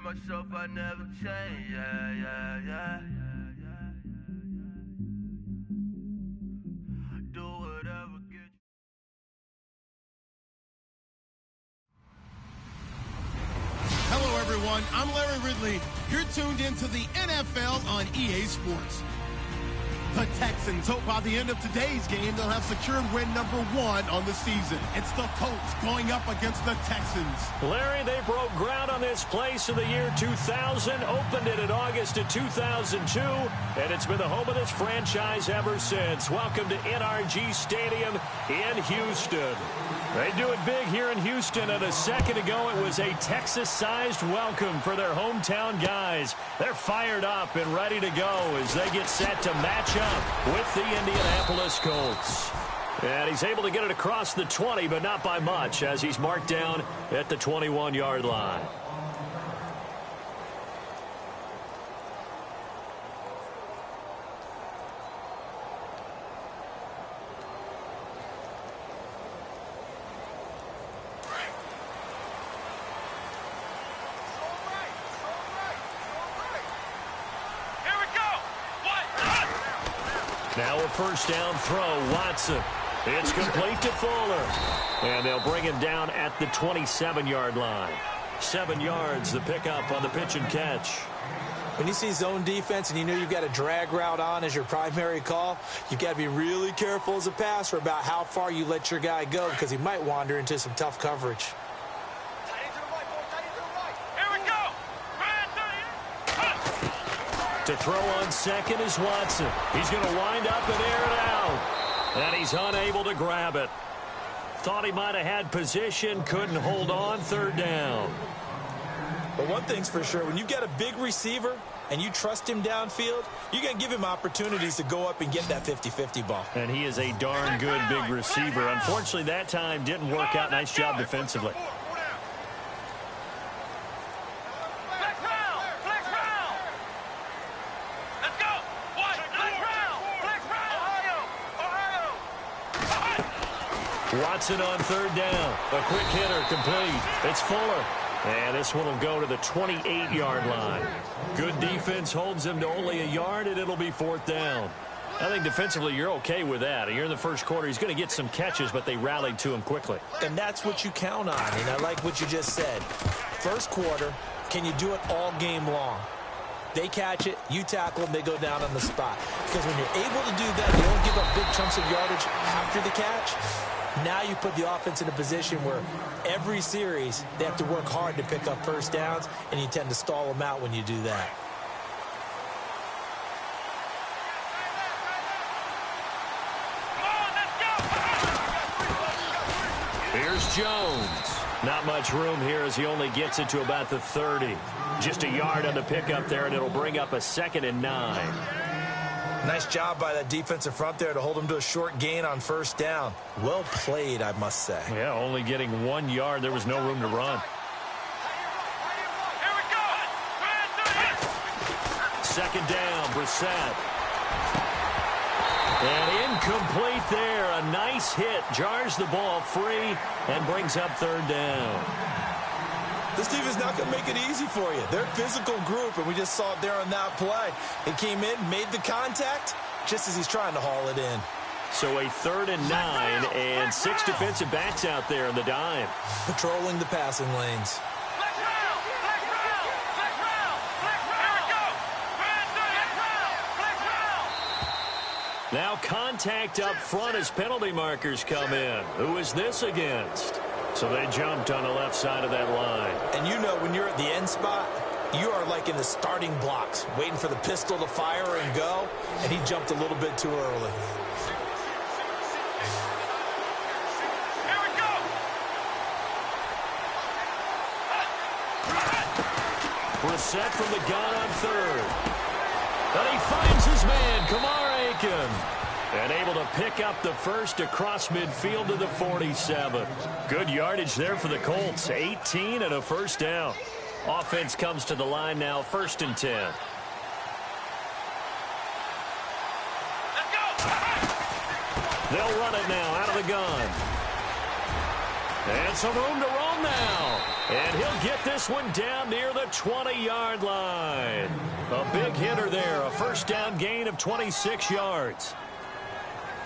Reinvented myself, I never change. Yeah. Do whatever gets. Hello, everyone. I'm Larry Ridley. You're tuned into the NFL on EA Sports. The Texans hope by the end of today's game they'll have secured win number 1 on the season. It's the Colts going up against the Texans. Larry, they broke ground on this place in the year 2000, opened it in August of 2002, and it's been the home of this franchise ever since. Welcome to NRG Stadium in Houston. They do it big here in Houston, and a second ago it was a Texas-sized welcome for their hometown guys. They're fired up and ready to go as they get set to match up with the Indianapolis Colts. And he's able to get it across the 20, but not by much, as he's marked down at the 21-yard line. Now a first down throw, Watson. It's complete to Fuller. And they'll bring him down at the 27-yard line. 7 yards, the pickup on the pitch and catch. When you see zone defense and you know you've got a drag route on as your primary call, you've got to be really careful as a passer about how far you let your guy go because he might wander into some tough coverage. To throw on second is Watson. He's going to wind up and air it out. And he's unable to grab it. Thought he might have had position, couldn't hold on, third down. But one thing's for sure, when you've got a big receiver and you trust him downfield, you're going to give him opportunities to go up and get that 50-50 ball. And he is a darn good big receiver. Unfortunately, that time didn't work out. Nice job defensively. Watson on third down. A quick hitter complete. It's Fuller. And this one will go to the 28-yard line. Good defense holds him to only a yard, and it'll be fourth down. I think defensively you're okay with that. Here in the first quarter, he's going to get some catches, but they rallied to him quickly. And that's what you count on, and I like what you just said. First quarter, can you do it all game long? They catch it, you tackle them, they go down on the spot. Because when you're able to do that, you don't give up big chunks of yardage after the catch. Now you put the offense in a position where every series they have to work hard to pick up first downs, and you tend to stall them out when you do that. Here's Jones. Not much room here as he only gets it to about the 30. Just a yard on the pickup there, and it'll bring up a 2nd and 9. Nice job by that defensive front there to hold him to a short gain on first down. Well played, I must say. Yeah, only getting 1 yard. There was no room to run. Second down, Brissett. And incomplete there. A nice hit. Jars the ball free and brings up third down. This team is not going to make it easy for you. They're a physical group, and we just saw it there on that play. He came in, made the contact, just as he's trying to haul it in. So a 3rd and 9, and 6 defensive backs out there in the dime. Patrolling the passing lanes. Now contact up front as penalty markers come in. Who is this against? So they jumped on the left side of that line. And you know when you're at the end spot, you are like in the starting blocks, waiting for the pistol to fire and go, and he jumped a little bit too early. Brissett from the gun on third. And he finds his man, Kamar Aiken. And able to pick up the first across midfield to the 47. Good yardage there for the Colts. 18 and a first down. Offense comes to the line now, 1st and 10. They'll run it now out of the gun. And some room to roam him now. And he'll get this one down near the 20-yard line. A big hitter there, a first down gain of 26 yards.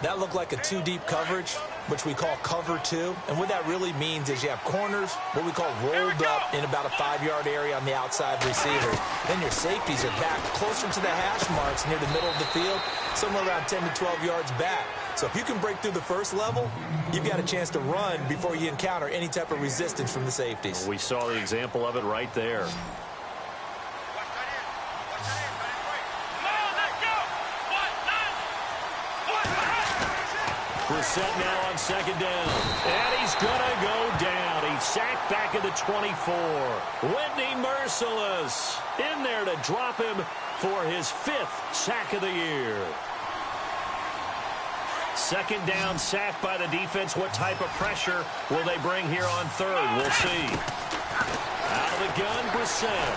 That looked like a two-deep coverage, which we call cover two. And what that really means is you have corners, what we call rolled up in about a 5-yard area on the outside receiver. Then your safeties are back closer to the hash marks near the middle of the field, somewhere around 10 to 12 yards back. So if you can break through the first level, you've got a chance to run before you encounter any type of resistance from the safeties. We saw the example of it right there. Brissett now on second down. And he's going to go down. He's sacked back at the 24. Whitney Merciless in there to drop him for his 5th sack of the year. Second down, sack by the defense. What type of pressure will they bring here on third? We'll see. Out of the gun, Brissett.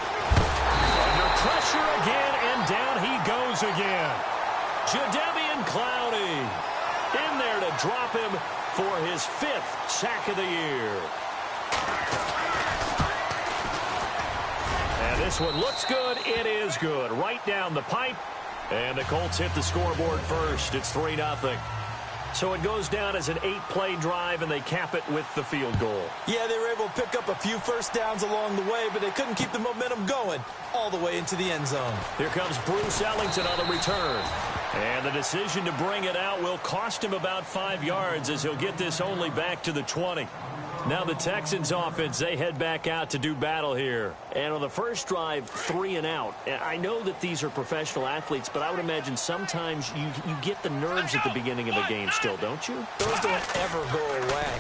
Under pressure again, and down he goes again. Jadeveon Clowney in there to drop him for his 5th sack of the year. And this one looks good. It is good. Right down the pipe. And the Colts hit the scoreboard first. It's 3-0. So it goes down as an 8-play drive, and they cap it with the field goal. Yeah, they were able to pick up a few first downs along the way, but they couldn't keep the momentum going all the way into the end zone. Here comes Bruce Ellington on the return. And the decision to bring it out will cost him about 5 yards as he'll get this only back to the 20. Now the Texans offense, they head back out to do battle here. And on the first drive, 3 and out. I know that these are professional athletes, but I would imagine sometimes you get the nerves at the beginning of a game still, don't you? Those don't ever go away.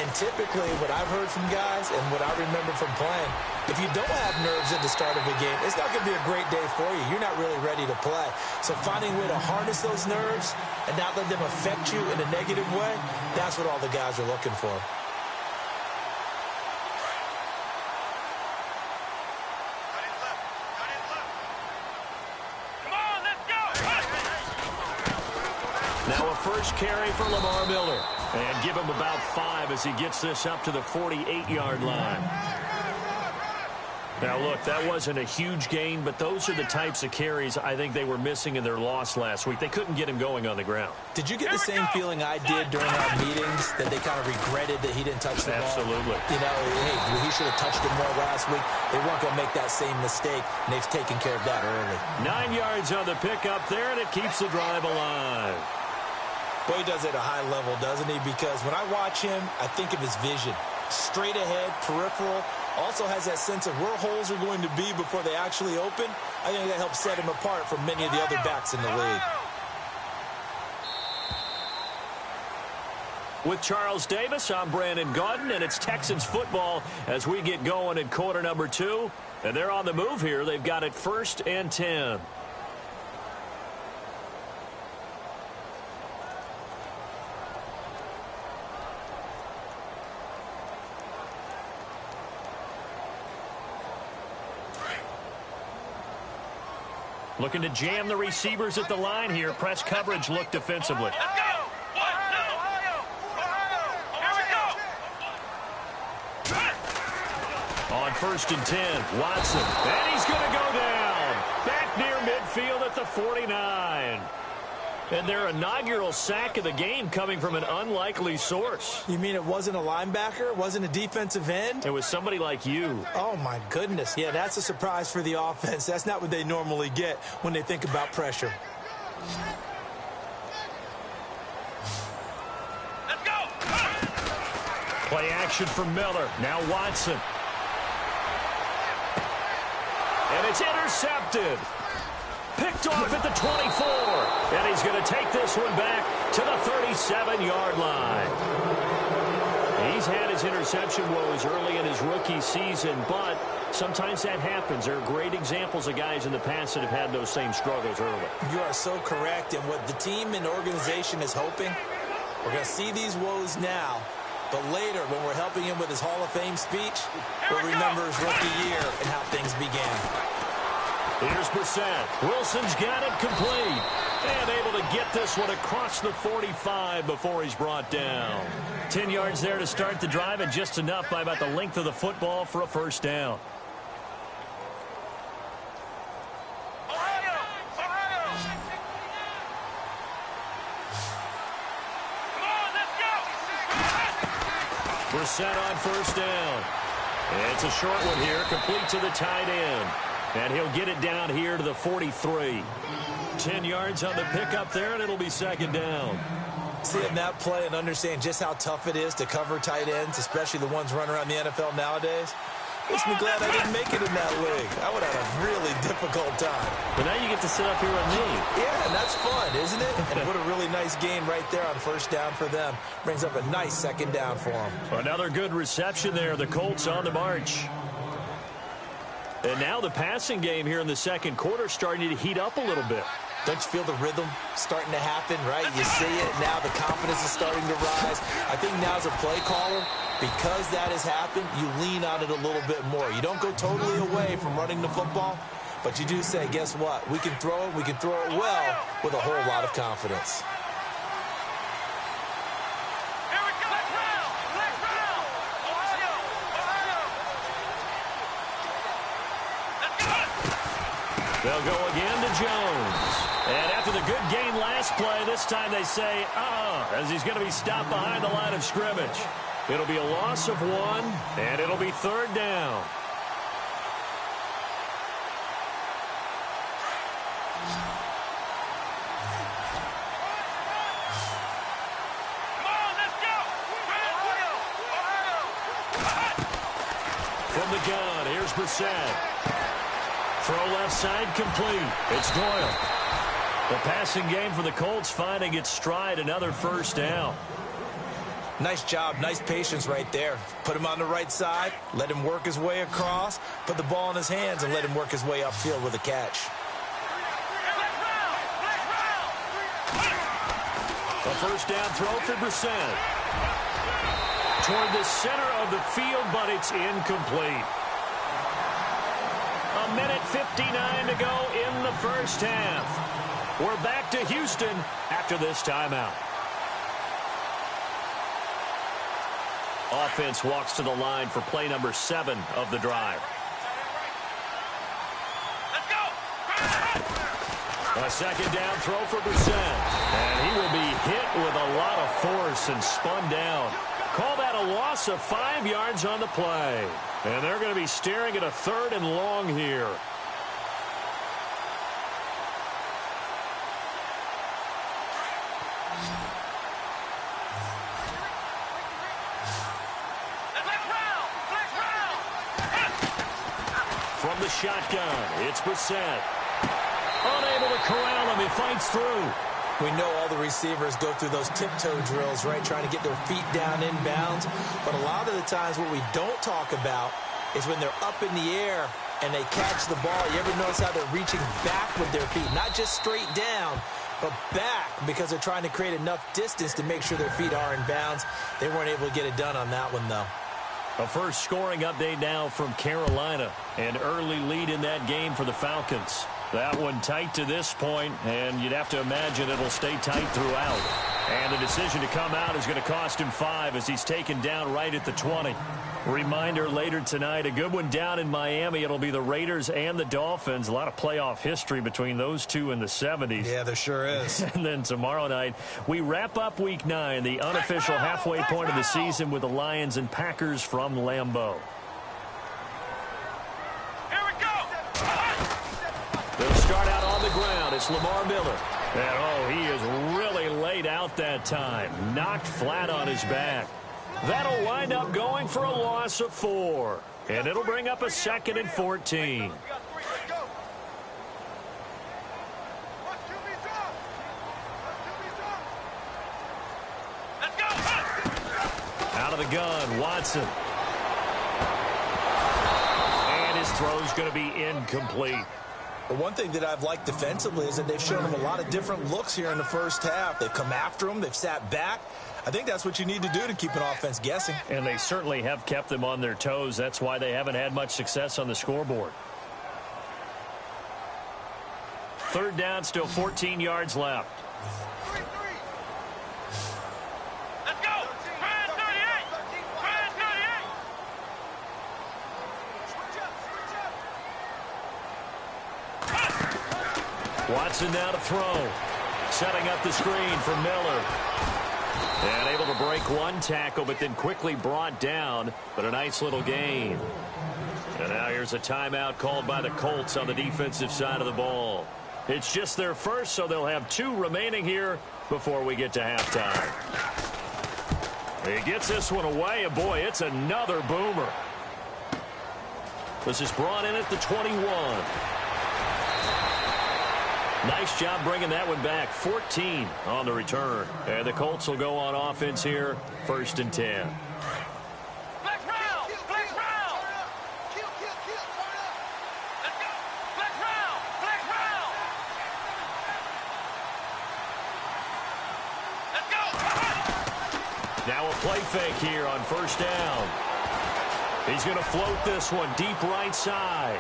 And typically what I've heard from guys and what I remember from playing, if you don't have nerves at the start of a game, it's not going to be a great day for you. You're not really ready to play. So finding a way to harness those nerves and not let them affect you in a negative way, that's what all the guys are looking for. Now a first carry for Lamar Miller. And give him about 5 as he gets this up to the 48-yard line. Now, look, that wasn't a huge gain, but those are the types of carries I think they were missing in their loss last week. They couldn't get him going on the ground. Did you get the same feeling I did during our meetings, that they kind of regretted that he didn't touch the ball? Absolutely. You know, hey, he should have touched it more last week. They weren't going to make that same mistake, and they've taken care of that early. 9 yards on the pickup there, and it keeps the drive alive. Boy, he does it at a high level, doesn't he? Because when I watch him, I think of his vision. Straight ahead, peripheral. Also has that sense of where holes are going to be before they actually open. I think that helps set him apart from many of the other backs in the league. With Charles Davis, I'm Brandon Gaudin, and it's Texans football as we get going in quarter number 2. And they're on the move here. They've got it 1st and 10. Looking to jam the receivers at the line here. Press coverage look defensively. On 1st and 10, Watson. And he's going to go down. Back near midfield at the 49. And their inaugural sack of the game coming from an unlikely source. You mean it wasn't a linebacker? It wasn't a defensive end? It was somebody like you. Oh, my goodness. Yeah, that's a surprise for the offense. That's not what they normally get when they think about pressure. Let's go! Play action for Miller. Now Watson. And it's intercepted. Picked off at the 24. And he's going to take this one back to the 37-yard line. He's had his interception woes early in his rookie season, but sometimes that happens. There are great examples of guys in the past that have had those same struggles early. You are so correct. And what the team and organization is hoping, we're going to see these woes now, but later when we're helping him with his Hall of Fame speech, we'll remember his rookie year and how things began. Here's Brissett. Wilson's got it complete. And able to get this one across the 45 before he's brought down. 10 yards there to start the drive, and just enough by about the length of the football for a first down. Set on first down. It's a short one here, complete to the tight end. And he'll get it down here to the 43. 10 yards on the pickup there, and it'll be second down. Seeing that play and understand just how tough it is to cover tight ends, especially the ones running around the NFL nowadays, makes me glad I didn't make it in that league. I would have had a really difficult time. But now you get to sit up here with me. Yeah, and that's fun, isn't it? And what a really nice gain right there on first down for them. Brings up a nice second down for them. Another good reception there. The Colts on the march. And now the passing game here in the second quarter starting to heat up a little bit. Don't you feel the rhythm starting to happen, right? You see it now. The confidence is starting to rise. I think now as a play caller, because that has happened, you lean on it a little bit more. You don't go totally away from running the football, but you do say, guess what? We can throw it. We can throw it well with a whole lot of confidence. They'll go again to Jones. And after the good gain last play, this time they say, as he's going to be stopped behind the line of scrimmage. It'll be a loss of 1, and it'll be third down. From the gun, here's Brissett. Throw left side complete. It's Doyle. The passing game for the Colts finding its stride, another first down. Nice job, nice patience right there. Put him on the right side, let him work his way across, put the ball in his hands, and let him work his way upfield with a catch. A first down throw for Brissett. Toward the center of the field, but it's incomplete. A minute 59 to go in the first half. We're back to Houston after this timeout. Offense walks to the line for play number 7 of the drive. Let's go! A second down throw for Brissett. And he will be hit with a lot of force and spun down. Call that a loss of 5 yards on the play. And they're going to be staring at a third and long here. From the shotgun, it's Brissett. Unable to corral him, he fights through. We know all the receivers go through those tiptoe drills, right, trying to get their feet down inbounds. But a lot of the times what we don't talk about is when they're up in the air and they catch the ball. You ever notice how they're reaching back with their feet? Not just straight down, but back, because they're trying to create enough distance to make sure their feet are in bounds. They weren't able to get it done on that one, though. A first scoring update now from Carolina. An early lead in that game for the Falcons. That one tight to this point, and you'd have to imagine it'll stay tight throughout. And the decision to come out is going to cost him 5 as he's taken down right at the 20. Reminder later tonight, a good one down in Miami. It'll be the Raiders and the Dolphins. A lot of playoff history between those two in the 70s. Yeah, there sure is. And then tomorrow night, we wrap up Week 9, the unofficial halfway point of the season with the Lions and Packers from Lambeau. They'll start out on the ground. It's Lamar Miller. And, he is really laid out that time. Knocked flat on his back. That'll wind up going for a loss of 4. And it'll bring up a 2nd and 14. Out of the gun, Watson. And his throw's going to be incomplete. But one thing that I've liked defensively is that they've shown him a lot of different looks here in the first half. They've come after him. They've sat back. I think that's what you need to do to keep an offense guessing. And they certainly have kept them on their toes. That's why they haven't had much success on the scoreboard. Third down, still 14 yards left. Let's go! Brand 38! Brand 38! Watson now to throw. Setting up the screen for Miller. And able to break one tackle, but then quickly brought down. But a nice little gain. And now here's a timeout called by the Colts on the defensive side of the ball. It's just their first, so they'll have 2 remaining here before we get to halftime. He gets this one away, and boy, it's another boomer. This is brought in at the 21. Nice job bringing that one back. 14 on the return. And the Colts will go on offense here, 1st and 10. Flex round! Flex round! Let's go! Flex round! Flex round! Let's go! Now a play fake here on 1st down. He's going to float this one deep right side.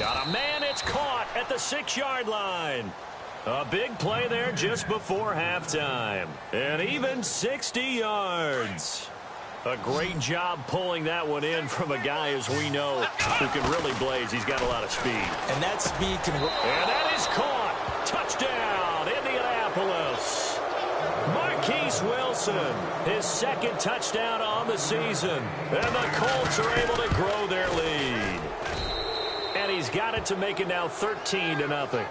Got a man, it's caught at the 6-yard line. A big play there just before halftime. And even 60 yards. A great job pulling that one in from a guy, as we know, who can really blaze. He's got a lot of speed. And that speed can... And that is caught. Touchdown, Indianapolis. Marquise Wilson, his 2nd touchdown on the season. And the Colts are able to grow their lead. And he's got it to make it now 13-0.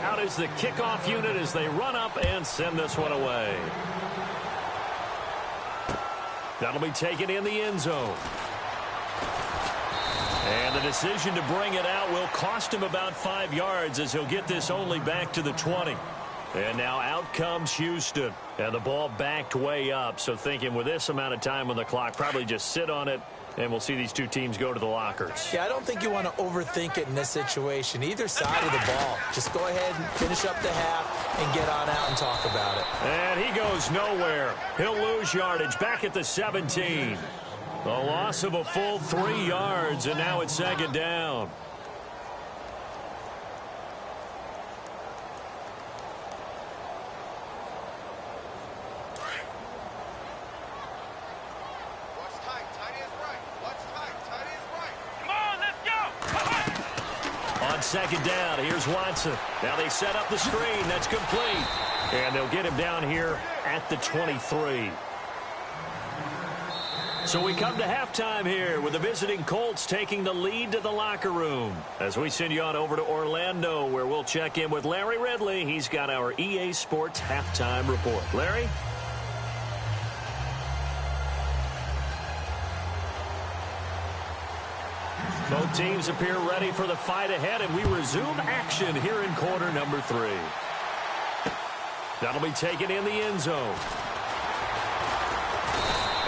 Out is the kickoff unit as they run up and send this one away. That'll be taken in the end zone. And the decision to bring it out will cost him about 5 yards as he'll get this only back to the 20. And now out comes Houston. And the ball backed way up. So thinking with this amount of time on the clock, probably just sit on it. And we'll see these 2 teams go to the lockers. Yeah, I don't think you want to overthink it in this situation. Either side of the ball. Just go ahead and finish up the half and get on out and talk about it. And he goes nowhere. He'll lose yardage back at the 17. A loss of a full 3 yards, and now it's 2nd down. On 2nd down, here's Watson. Now they set up the screen. That's complete. And they'll get him down here at the 23. So we come to halftime here with the visiting Colts taking the lead to the locker room. As we send you on over to Orlando, where we'll check in with Larry Ridley. He's got our EA Sports halftime report. Larry? Both teams appear ready for the fight ahead, and we resume action here in quarter number 3. That'll be taken in the end zone.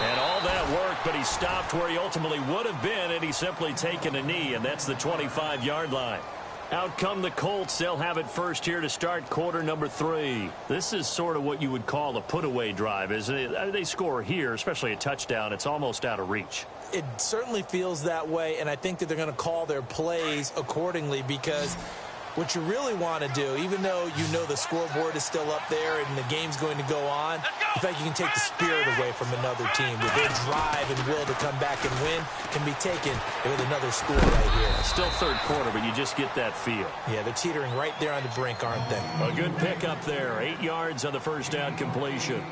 And all that work, but he stopped where he ultimately would have been, and he's simply taken a knee, and that's the 25-yard line. Out come the Colts. They'll have it first here to start quarter number 3. This is sort of what you would call a put-away drive, isn't it? They score here, especially a touchdown. It's almost out of reach. It certainly feels that way, and I think that they're going to call their plays accordingly because what you really want to do, even though you know the scoreboard is still up there and the game's going to go on, in fact, you can take the spirit away from another team. With their drive and will to come back and win can be taken with another score right here. Still 3rd quarter, but you just get that feel. Yeah, they're teetering right there on the brink, aren't they? A good pickup there. 8 yards on the 1st down completion.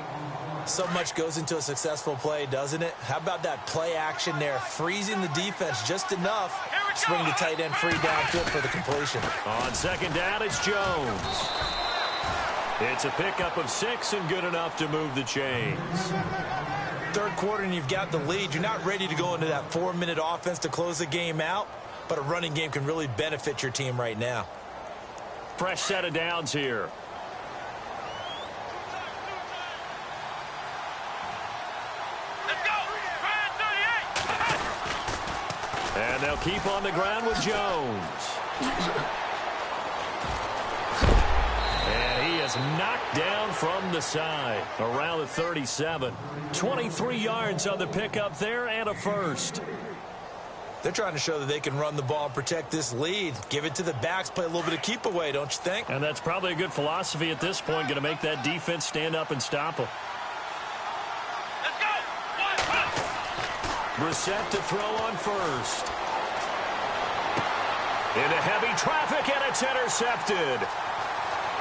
So much goes into a successful play, doesn't it? How about that play action there? Freezing the defense just enough to bring the tight end free downfield for the completion. On 2nd down, it's Jones. It's a pickup of 6 and good enough to move the chains. 3rd quarter and you've got the lead. You're not ready to go into that 4-minute offense to close the game out, but a running game can really benefit your team right now. Fresh set of downs here. And they'll keep on the ground with Jones. And he is knocked down from the side around the 37. 23 yards on the pickup there and a first. They're trying to show that they can run the ball and protect this lead. Give it to the backs, play a little bit of keep away, don't you think? And that's probably a good philosophy at this point, going to make that defense stand up and stop them. Let's go. Brissett to throw on first. Into heavy traffic, and it's intercepted.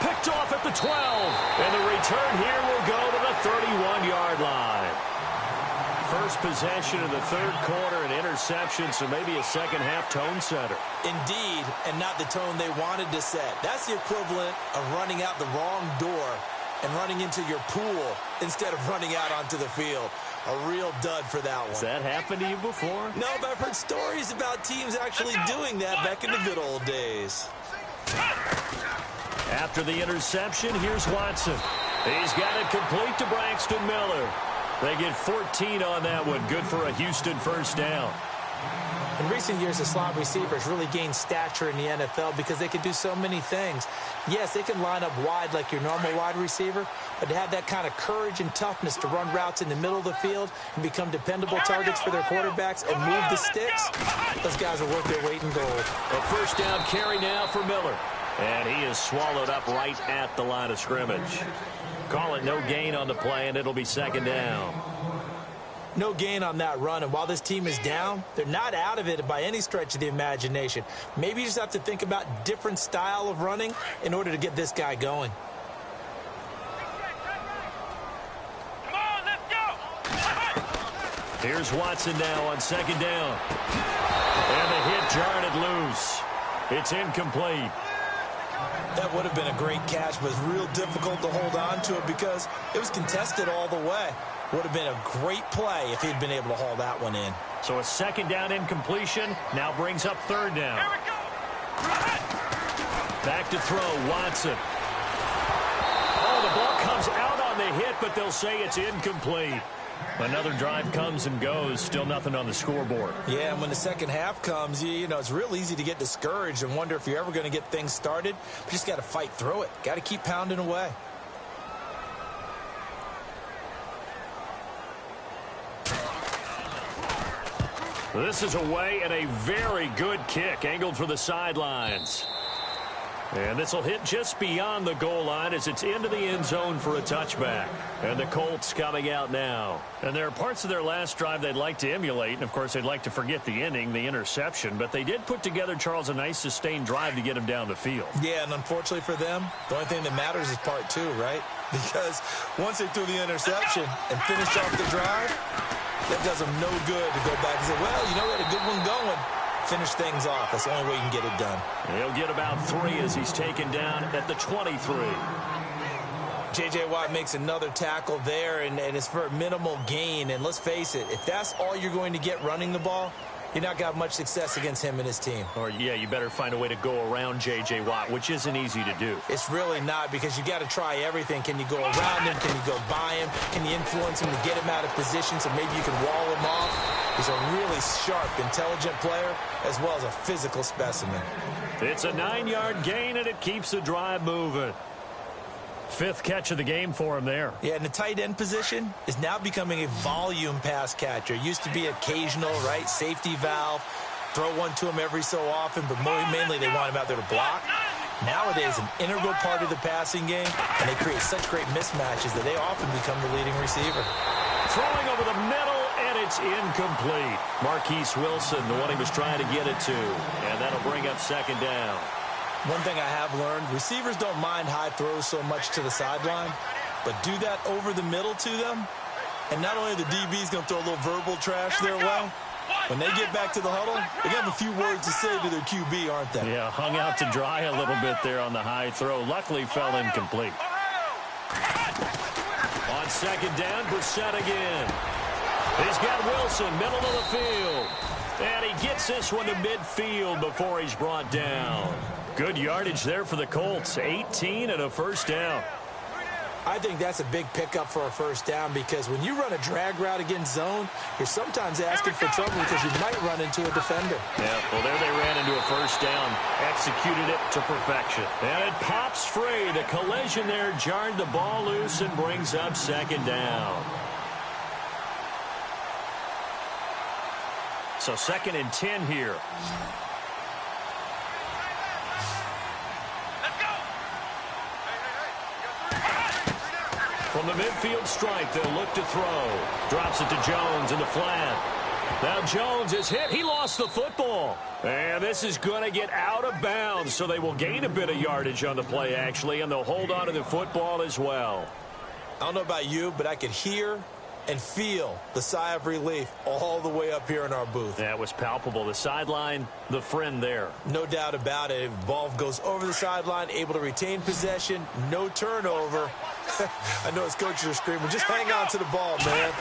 Picked off at the 12. And the return here will go to the 31-yard line. First possession of the third quarter, an interception, so maybe a second-half tone setter. Indeed, and not the tone they wanted to set. That's the equivalent of running out the wrong door and running into your pool instead of running out onto the field. A real dud for that one. Has that happened to you before? No, but I've heard stories about teams actually doing that back in the good old days. After the interception, here's Watson. He's got it complete to Braxton Miller. They get 14 on that one. Good for a Houston first down. In recent years, the slot receivers really gained stature in the NFL because they can do so many things. Yes, they can line up wide like your normal wide receiver, but to have that kind of courage and toughness to run routes in the middle of the field and become dependable targets for their quarterbacks and move the sticks, those guys are worth their weight in gold. A first down carry now for Miller. And he is swallowed up right at the line of scrimmage. Call it no gain on the play, and it'll be second down. No gain on that run, and while this team is down, they're not out of it by any stretch of the imagination. Maybe you just have to think about different style of running in order to get this guy going. Come on, let's go. Here's Watson now on second down. And the hit jarred it loose. It's incomplete. That would have been a great catch, but it's real difficult to hold on to it because it was contested all the way. Would have been a great play if he'd been able to haul that one in. So a second down incompletion now brings up third down. Here we go. Back to throw, Watson. Oh, the ball comes out on the hit, but they'll say it's incomplete. Another drive comes and goes, still nothing on the scoreboard. Yeah, and when the second half comes, you know, it's real easy to get discouraged and wonder if you're ever going to get things started. But you just got to fight through it. Got to keep pounding away. This is away and a very good kick, angled for the sidelines. And this will hit just beyond the goal line as it's into the end zone for a touchback. And the Colts coming out now. And there are parts of their last drive they'd like to emulate. And, of course, they'd like to forget the ending, the interception. But they did put together, Charles, a nice sustained drive to get him down the field. Yeah, and unfortunately for them, the only thing that matters is part two, right? Because once they threw the interception and finished off the drive, that does them no good to go back and say, well, you know, we had a good one going. Finish things off. That's the only way you can get it done. He'll get about 3 as he's taken down at the 23. J.J. Watt makes another tackle there, and it's for a minimal gain. And let's face it, if that's all you're going to get running the ball, you're not going to have much success against him and his team. Or, yeah, you better find a way to go around J.J. Watt, which isn't easy to do. It's really not, because you got to try everything. Can you go around him? Can you go by him? Can you influence him to get him out of position so maybe you can wall him off? He's a really sharp, intelligent player, as well as a physical specimen. It's a 9-yard gain, and it keeps the drive moving. 5th catch of the game for him there. Yeah, and the tight end position is now becoming a volume pass catcher. Used to be occasional, right? Safety valve. Throw one to him every so often, but mainly they want him out there to block. Nowadays, an integral part of the passing game, and they create such great mismatches that they often become the leading receiver. Throwing over the middle, and it's incomplete. Marquise Wilson, the one he was trying to get it to, and that'll bring up second down. One thing I have learned, receivers don't mind high throws so much to the sideline, but do that over the middle to them, and not only are the DBs going to throw a little verbal trash their way, when they get back to the huddle, they have a few words to say to their QB, aren't they? Yeah, hung out to dry a little bit there on the high throw. Luckily, fell incomplete. On second down, Brissett again. He's got Wilson, middle of the field. And he gets this one to midfield before he's brought down. Good yardage there for the Colts. 18 and a first down. I think that's a big pickup for a first down, because when you run a drag route against zone, you're sometimes asking for trouble because you might run into a defender. Yeah, well, there they ran into a first down. Executed it to perfection. And it pops free. The collision there jarred the ball loose and brings up second down. So 2nd and 10 here. From the midfield stripe, they'll look to throw. Drops it to Jones in the flat. Now Jones is hit. He lost the football. And this is going to get out of bounds, so they will gain a bit of yardage on the play, actually, and they'll hold on to the football as well. I don't know about you, but I could hear and feel the sigh of relief all the way up here in our booth. That was palpable. The sideline, the friend there. No doubt about it. If the ball goes over the sideline, able to retain possession, no turnover. I know his coaches are screaming, just hang on to the ball, man.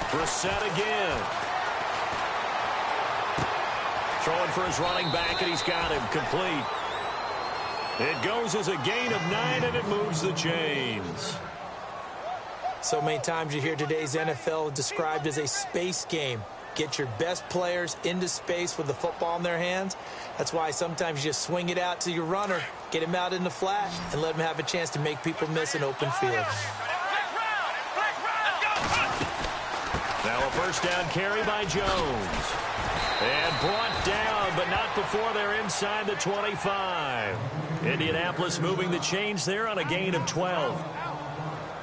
Brissett again. Throwing for his running back, and he's got him complete. It goes as a gain of 9, and it moves the chains. So many times you hear today's NFL described as a space game. Get your best players into space with the football in their hands. That's why sometimes you just swing it out to your runner, get him out in the flat, and let him have a chance to make people miss an open field. Now a first down carry by Jones. And brought down, but not before they're inside the 25. Indianapolis moving the chains there on a gain of 12.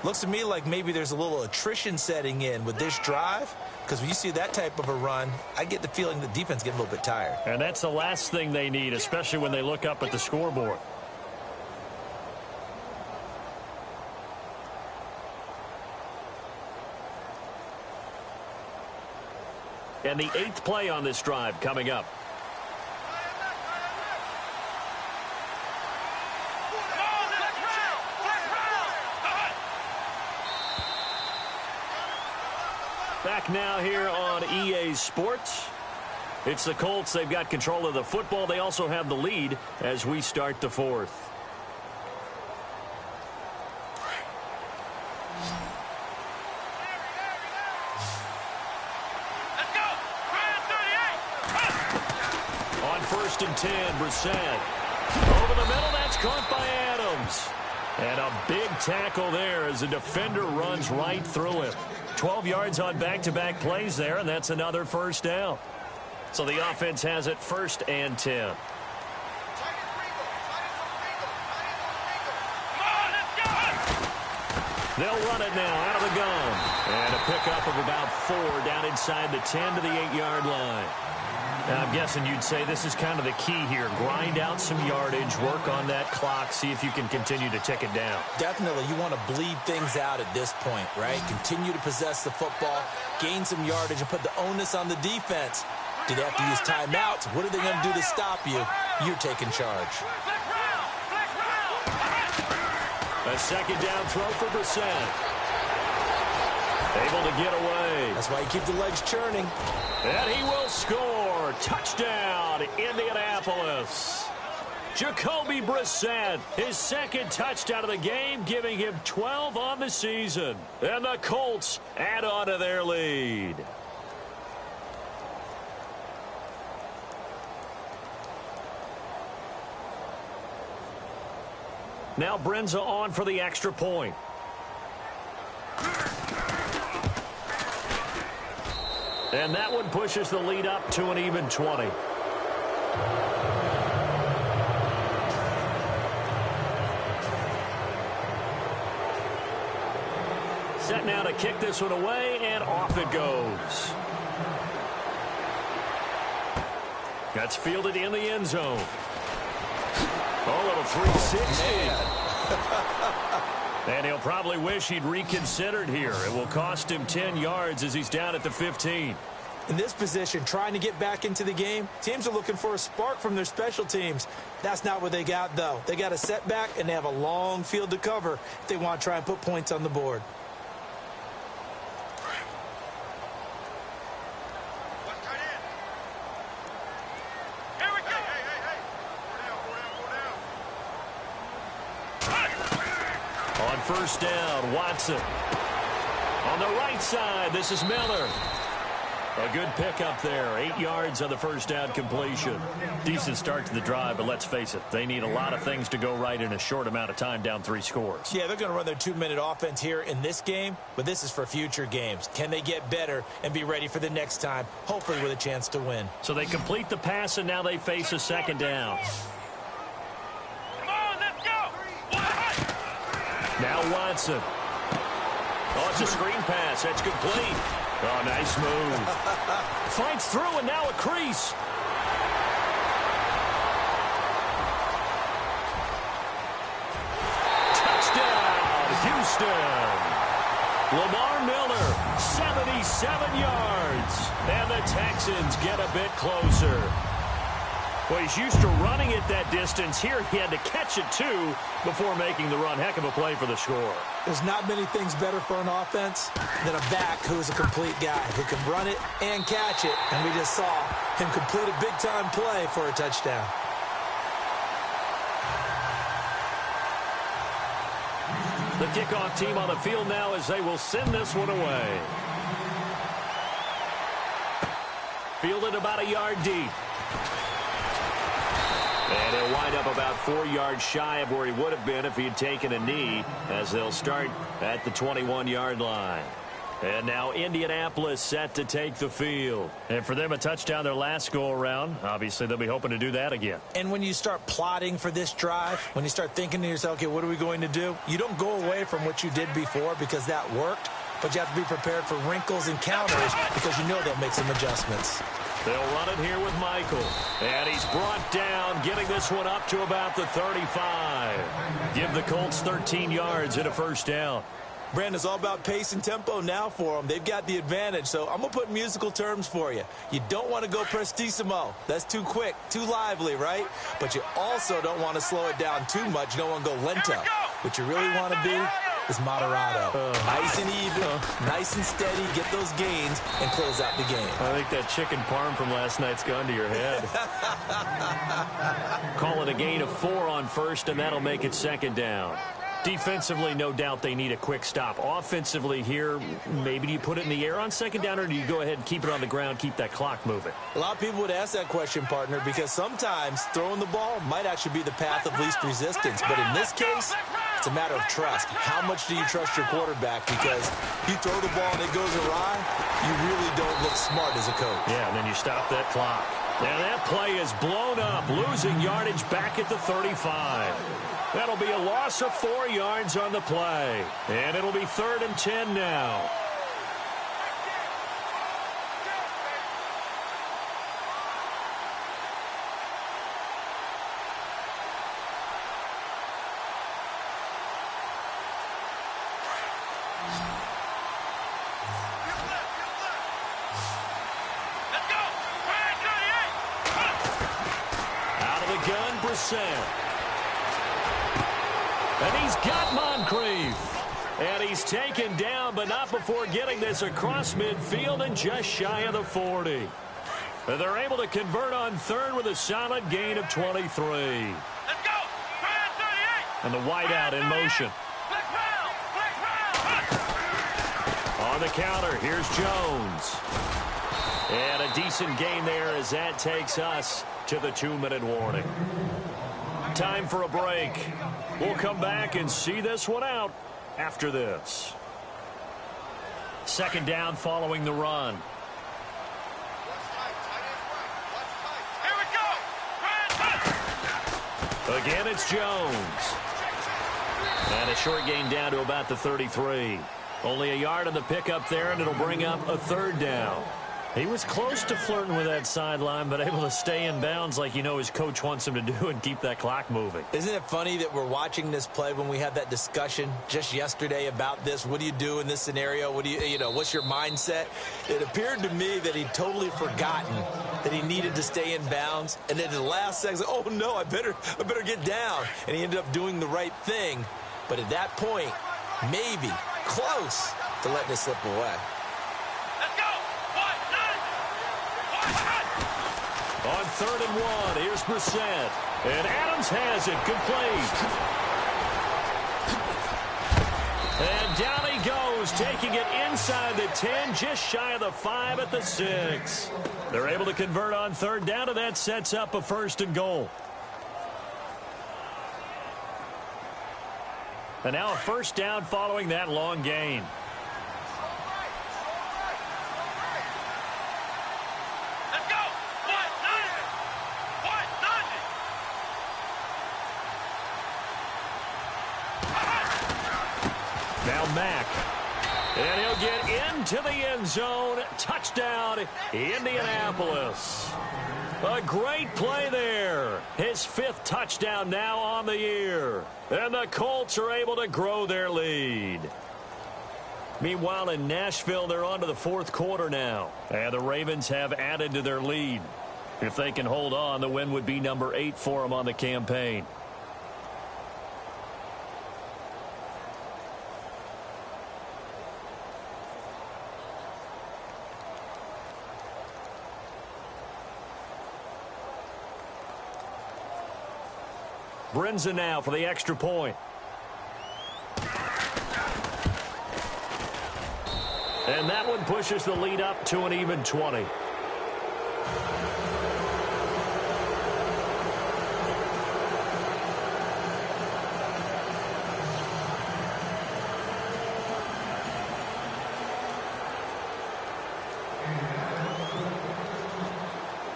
Looks to me like maybe there's a little attrition setting in with this drive, because when you see that type of a run, I get the feeling the defense getting a little bit tired. And that's the last thing they need, especially when they look up at the scoreboard. And the 8th play on this drive coming up. Back now here on EA Sports. It's the Colts. They've got control of the football. They also have the lead as we start the 4th. On 1st and 10, Brissett. Over the middle, that's caught by Adams. And a big tackle there as the defender runs right through him. 12 yards on back-to-back plays there, and that's another first down. So the offense has it 1st and 10. They'll run it now out of the gun. And a pickup of about 4 down inside the 10 to the 8-yard line. Now, I'm guessing you'd say this is kind of the key here. Grind out some yardage, work on that clock, see if you can continue to tick it down. Definitely. You want to bleed things out at this point, right? Continue to possess the football, gain some yardage, and put the onus on the defense. Do they have to use timeouts? What are they going to do to stop you? You're taking charge. A 2nd down throw for Brissett. Able to get away. That's why you keep the legs churning. And he will score. Touchdown, Indianapolis. Jacoby Brissett, his 2nd touchdown of the game, giving him 12 on the season. And the Colts add on to their lead. Now Brenza on for the extra point. And that one pushes the lead up to an even 20. Set now to kick this one away, and off it goes. That's fielded in the end zone. Oh, little 360. And he'll probably wish he'd reconsidered here. It will cost him 10 yards as he's down at the 15. In this position, trying to get back into the game, teams are looking for a spark from their special teams. That's not what they got, though. They got a setback, and they have a long field to cover if they want to try and put points on the board. On 1st down, Watson. On the right side, this is Miller. A good pickup there. 8 yards on the first down completion. Decent start to the drive, but let's face it, they need a lot of things to go right in a short amount of time, down 3 scores. Yeah, they're going to run their 2-minute offense here in this game, but this is for future games. Can they get better and be ready for the next time, hopefully with a chance to win? So they complete the pass, and now they face a second down. Come on, let's go. Now Watson. Oh, it's a screen pass. That's complete. Oh, nice move. Fights through, and now a crease. Touchdown, Houston. Lamar Miller, 77 yards. And the Texans get a bit closer. Well, he's used to running it that distance. Here he had to catch it, too, before making the run. Heck of a play for the score. There's not many things better for an offense than a back who is a complete guy who can run it and catch it. And we just saw him complete a big-time play for a touchdown. The kickoff team on the field now as they will send this one away. Fielded about a yard deep. And he'll wind up about 4 yards shy of where he would have been if he had taken a knee, as they'll start at the 21-yard line. And now Indianapolis set to take the field. And for them, a touchdown their last go-around. Obviously, they'll be hoping to do that again. And when you start plotting for this drive, when you start thinking to yourself, okay, what are we going to do? You don't go away from what you did before because that worked, but you have to be prepared for wrinkles and counters because you know they'll make some adjustments. They'll run it here with Michael. And he's brought down, getting this one up to about the 35. Give the Colts 13 yards and a first down. Brandon, it's all about pace and tempo now for them. They've got the advantage, so I'm going to put musical terms for you. You don't want to go prestissimo. That's too quick, too lively, right? But you also don't want to slow it down too much. You don't want to go lento. What you really want to be is moderato. Nice and even, nice and steady, get those gains, and close out the game. I think that chicken parm from last night's gone to your head. Call it a gain of 4 on first, and that'll make it second down. Defensively, no doubt they need a quick stop. Offensively here, maybe do you put it in the air on second down, or do you go ahead and keep it on the ground, keep that clock moving? A lot of people would ask that question, partner, because sometimes throwing the ball might actually be the path of least resistance. But in this case, it's a matter of trust. How much do you trust your quarterback? Because you throw the ball and it goes awry, you really don't look smart as a coach. Yeah, and then you stop that clock. Now that play is blown up, losing yardage back at the 35. That'll be a loss of 4 yards on the play. And it'll be 3rd and 10 now. Out of the gun, Brissett. And he's got Moncrief. And he's taken down, but not before getting this across midfield and just shy of the 40. And they're able to convert on 3rd with a solid gain of 23. Let's go. And the wideout in motion. On the counter, here's Jones. And a decent gain there as that takes us to the 2-minute warning. Time for a break. We'll come back and see this one out after this. Second down following the run. Here we go. Again, it's Jones. And a short gain down to about the 33. Only a yard on the pickup there, and it'll bring up a 3rd down. He was close to flirting with that sideline, but able to stay in bounds like you know his coach wants him to do and keep that clock moving. Isn't it funny that we're watching this play when we had that discussion just yesterday about this? What do you do in this scenario? What do you know, what's your mindset? It appeared to me that he'd totally forgotten that he needed to stay in bounds. And then the last second, oh no, I better get down. And he ended up doing the right thing. But at that point, maybe close to letting it slip away. On 3rd and 1, here's Brissett. And Adams has it complete. And down he goes Raiders taking it inside the 10, just shy of the 5 at the 6. They're able to convert on third down, and that sets up a 1st and goal. And now a 1st down following that long gain. Let's go! Now Mack. And he'll get into the end zone. Touchdown, Indianapolis. A great play there. His 5th touchdown now on the year. And the Colts are able to grow their lead. Meanwhile, in Nashville, they're on to the 4th quarter now. And the Ravens have added to their lead. If they can hold on, the win would be number 8 for them on the campaign. Brinza now for the extra point. And that one pushes the lead up to an even 20.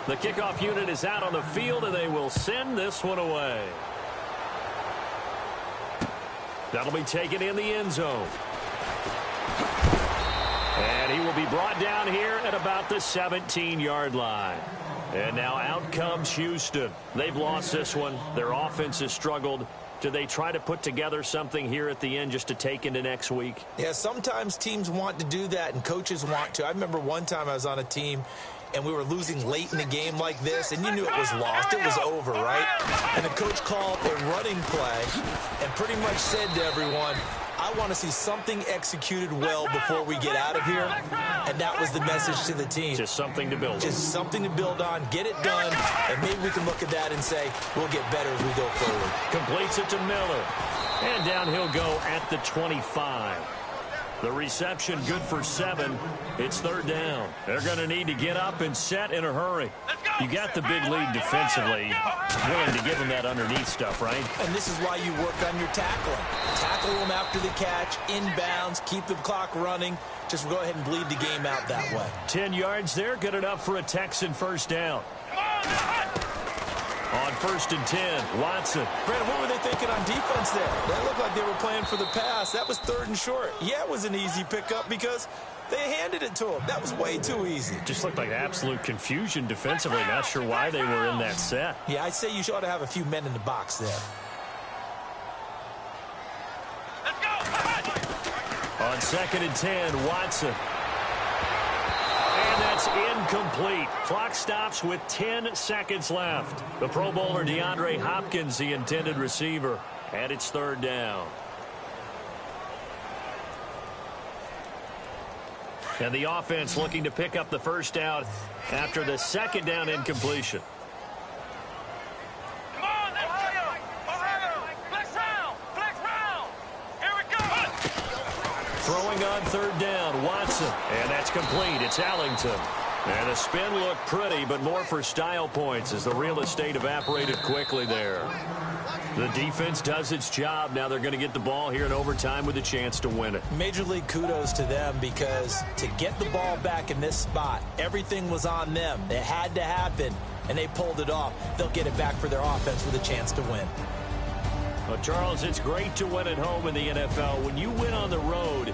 The kickoff unit is out on the field, and they will send this one away. That'll be taken in the end zone. And he will be brought down here at about the 17-yard line. And now out comes Houston. They've lost this one. Their offense has struggled. Do they try to put together something here at the end just to take into next week? Yeah, sometimes teams want to do that and coaches want to. I remember one time I was on a team and we were losing late in the game like this, and you knew it was lost. It was over, right? And the coach called a running play and pretty much said to everyone, I want to see something executed well before we get out of here. And that was the message to the team. Just something to build on. Just something to build on, get it done, and maybe we can look at that and say, we'll get better as we go forward. Completes it to Miller. And down he'll go at the 25. The reception good for 7. It's third down. They're going to need to get up and set in a hurry. You got the big lead defensively. Willing to give them that underneath stuff, right? And this is why you work on your tackling. Tackle them after the catch, inbounds, keep the clock running. Just go ahead and bleed the game out that way. 10 yards there, good enough for a Texan first down. On 1st and 10, Watson. Brandon, what were they thinking on defense there? That looked like they were playing for the pass. That was 3rd and short. Yeah, it was an easy pickup because they handed it to him. That was way too easy. Just looked like absolute confusion defensively. Not sure why they were in that set. Yeah, I'd say you ought to have a few men in the box there. On 2nd and 10, Watson. And that's incomplete. Clock stops with 10 seconds left. The Pro Bowler DeAndre Hopkins, the intended receiver. And it's third down. And the offense looking to pick up the first down after the 2nd down incompletion. Throwing on third down, Watson. And that's complete. It's Ellington. And the spin looked pretty, but more for style points as the real estate evaporated quickly there. The defense does its job. Now they're going to get the ball here in overtime with a chance to win it. Major league kudos to them because to get the ball back in this spot, everything was on them. It had to happen, and they pulled it off. They'll get it back for their offense with a chance to win. Well, Charles, it's great to win at home in the NFL. When you win on the road,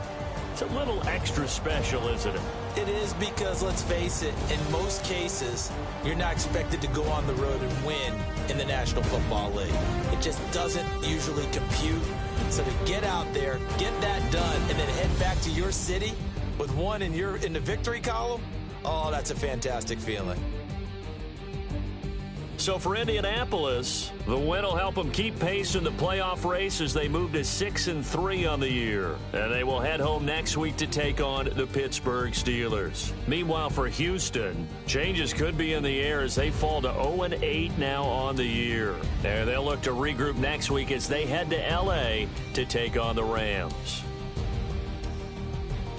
it's a little extra special, isn't it? It is because, let's face it, in most cases, you're not expected to go on the road and win in the National Football League. It just doesn't usually compute. So to get out there, get that done, and then head back to your city with one in the victory column, oh, that's a fantastic feeling. So for Indianapolis, the win will help them keep pace in the playoff race as they move to 6-3 on the year. And they will head home next week to take on the Pittsburgh Steelers. Meanwhile, for Houston, changes could be in the air as they fall to 0-8 now on the year. And they'll look to regroup next week as they head to L.A. to take on the Rams.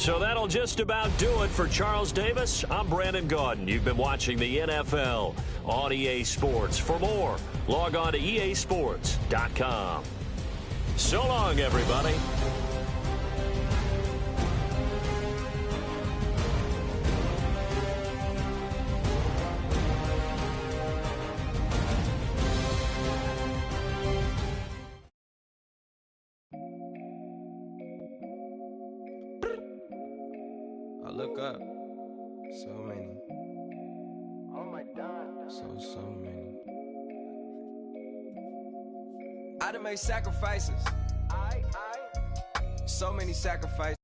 So that'll just about do it for Charles Davis. I'm Brandon Gaudin. You've been watching the NFL on EA Sports. For more, log on to easports.com. So long, everybody. I look up. So many. Oh my God. So many. I done made sacrifices. So many sacrifices.